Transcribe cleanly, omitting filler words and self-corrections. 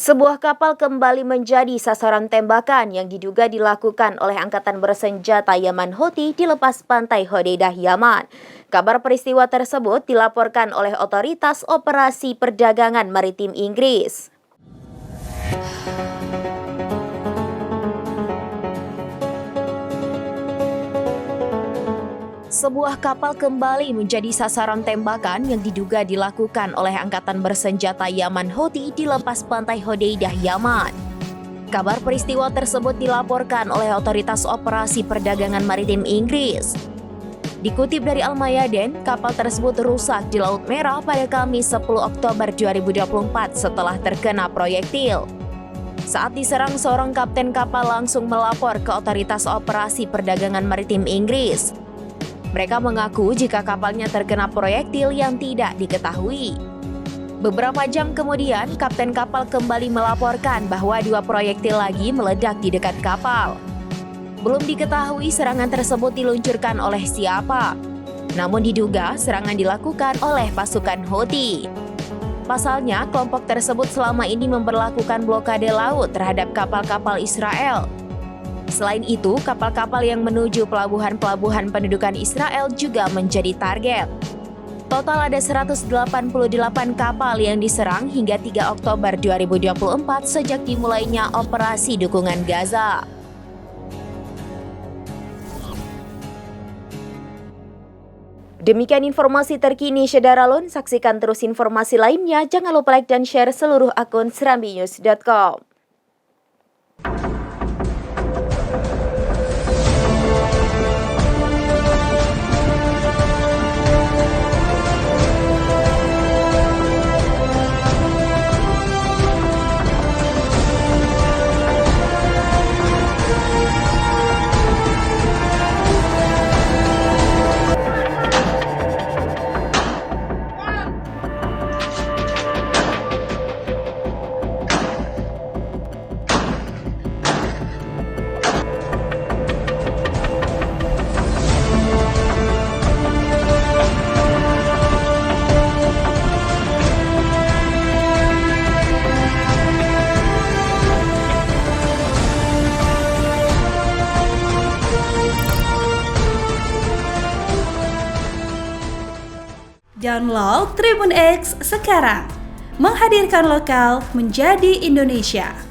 Sebuah kapal kembali menjadi sasaran tembakan yang diduga dilakukan oleh angkatan bersenjata Yaman Houthi di lepas pantai Hodeidah, Yaman. Kabar peristiwa tersebut dilaporkan oleh Otoritas Operasi Perdagangan Maritim Inggris. Sebuah kapal kembali menjadi sasaran tembakan yang diduga dilakukan oleh angkatan bersenjata Yaman Houthi di lepas pantai Hodeidah, Yaman. Kabar peristiwa tersebut dilaporkan oleh Otoritas Operasi Perdagangan Maritim Inggris. Dikutip dari Al Mayadeen, kapal tersebut rusak di Laut Merah pada Kamis 10 Oktober 2024 setelah terkena proyektil. Saat diserang, seorang kapten kapal langsung melapor ke Otoritas Operasi Perdagangan Maritim Inggris. Mereka mengaku jika kapalnya terkena proyektil yang tidak diketahui. Beberapa jam kemudian, kapten kapal kembali melaporkan bahwa 2 proyektil lagi meledak di dekat kapal. Belum diketahui serangan tersebut diluncurkan oleh siapa. Namun diduga serangan dilakukan oleh pasukan Houthi. Pasalnya, kelompok tersebut selama ini memberlakukan blokade laut terhadap kapal-kapal Israel. Selain itu, kapal-kapal yang menuju pelabuhan-pelabuhan pendudukan Israel juga menjadi target. Total ada 188 kapal yang diserang hingga 3 Oktober 2024 sejak dimulainya operasi dukungan Gaza. Demikian informasi terkini Syederalun. Saksikan terus informasi lainnya. Jangan lupa like dan share seluruh akun serambinews.com. Download Tribun X sekarang, menghadirkan lokal menjadi Indonesia.